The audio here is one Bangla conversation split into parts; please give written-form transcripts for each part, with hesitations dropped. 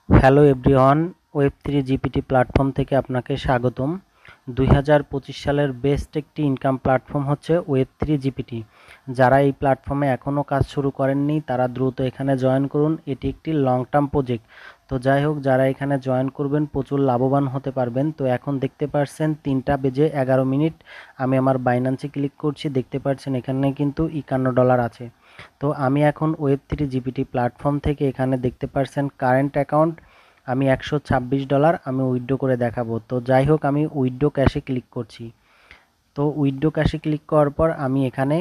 হ্যালো এভরিওয়ান, ওয়েব3 জিপিটি প্ল্যাটফর্ম থেকে আপনাকে স্বাগতম। 2025 সালের বেস্ট একটি ইনকাম প্ল্যাটফর্ম হচ্ছে ওয়েব3 জিপিটি। যারা এই প্ল্যাটফর্মে এখনও কাজ শুরু করেননি তারা দ্রুত এখানে জয়েন করুন। এটি একটি লং টার্ম প্রজেক্ট। তো যাই হোক, যারা এখানে জয়েন করবেন প্রচুর লাভবান হতে পারবেন। তো এখন দেখতে পাচ্ছেন 3:11 আমি আমার বাইন্যান্সে ক্লিক করছি। দেখতে পাচ্ছেন এখানে কিন্তু $51 আছে। তো আমি এখন ওয়েব3 জিপিটি প্ল্যাটফর্ম থেকে এখানে দেখতে পাচ্ছেন কারেন্ট অ্যাকাউন্ট আমি $126 আমি উইথড্র করে দেখাবো। তো যাই হোক, আমি উইথড্র ক্যাশে ক্লিক করছি। তো উইথড্র ক্যাশে ক্লিক করার পর আমি এখানে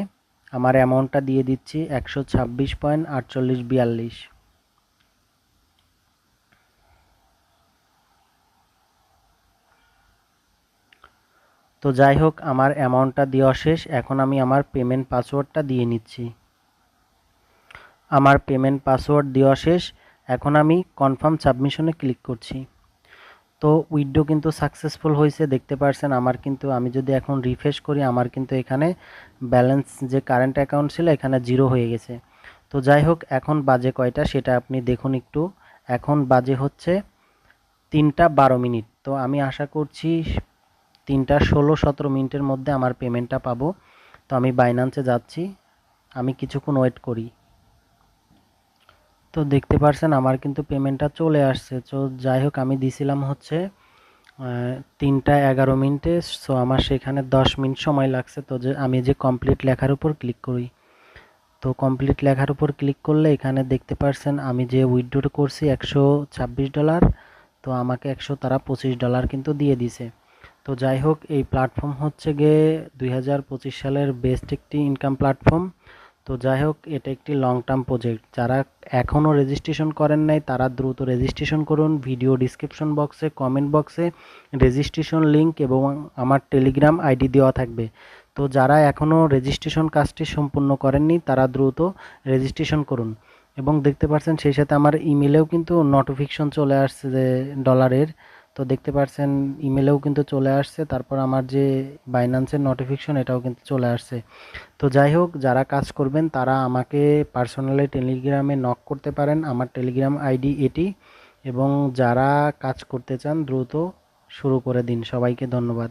আমার অ্যামাউন্টটা দিয়ে দিচ্ছি 126.4842। তো যাই হোক, আমার অ্যামাউন্টটা দেওয়া শেষ। এখন আমি আমার পেমেন্ট পাসওয়ার্ডটা দিয়ে নিচ্ছি। আমার পেমেন্ট পাসওয়ার্ড দেওয়া শেষ। এখন আমি কনফার্ম সাবমিশনে ক্লিক করছি। তো উইথড্র কিন্তু সাকসেসফুল হয়েছে, দেখতে পাচ্ছেন। আমার কিন্তু আমি যদি এখন রিফ্রেশ করি আমার কিন্তু এখানে ব্যালেন্স যে কারেন্ট অ্যাকাউন্ট ছিল এখানে 0 হয়ে গেছে। তো যাই হোক, এখন বাজে কয়টা সেটা আপনি দেখুন একটু। এখন বাজে হচ্ছে 3:12। তো আমি আশা করছি 3:16-17 মধ্যে আমার পেমেন্টটা পাবো। তো আমি বাইন্যান্সে যাচ্ছি, আমি কিছুক্ষণ ওয়েট করি। তো দেখতে পাচ্ছেন আমার কিন্তু পেমেন্টটা চলে আসছে। তো যাই হোক, আমি দিছিলাম হচ্ছে 3:11। সো আমার সেখানে 10 মিনিট সময় লাগছে। তো যে আমি যে কমপ্লিট লেখার উপর ক্লিক করি, তো কমপ্লিট লেখার উপর ক্লিক করলে এখানে দেখতে পাচ্ছেন আমি যে উইথড্র করছি $126। তো আমাকে তারা $25 কিন্তু দিয়ে দিছে। তো যাই হোক, এই প্ল্যাটফর্ম হচ্ছে গিয়ে 2025 সালের বেস্ট একটি ইনকাম প্ল্যাটফর্ম। তো যাই হোক, এটা একটি লং টার্ম প্রজেক্ট। যারা এখনও রেজিস্ট্রেশন করেন নাই তারা দ্রুত রেজিস্ট্রেশন করুন। ভিডিও ডিসক্রিপশন বক্সে, কমেন্ট বক্সে রেজিস্ট্রেশন লিঙ্ক এবং আমার টেলিগ্রাম আইডি দেওয়া থাকবে। তো যারা এখনও রেজিস্ট্রেশন কাজটি সম্পূর্ণ করেননি তারা দ্রুত রেজিস্ট্রেশন করুন। এবং দেখতে পাচ্ছেন সেই সাথে আমার ইমেলেও কিন্তু নোটিফিকেশন চলে আসছে যে ডলারের। তো দেখতে পাচ্ছেন ইমেলেও কিন্তু চলে আসছে। তারপর আমার যে বাইন্যান্সের নোটিফিকেশন এটাও কিন্তু চলে আসছে। তো যাই হোক, যারা কাজ করবেন তারা আমাকে পার্সোনালি টেলিগ্রামে নক করতে পারেন। আমার টেলিগ্রাম আইডি এটি। এবং যারা কাজ করতে চান দ্রুত শুরু করে দিন। সবাইকে ধন্যবাদ।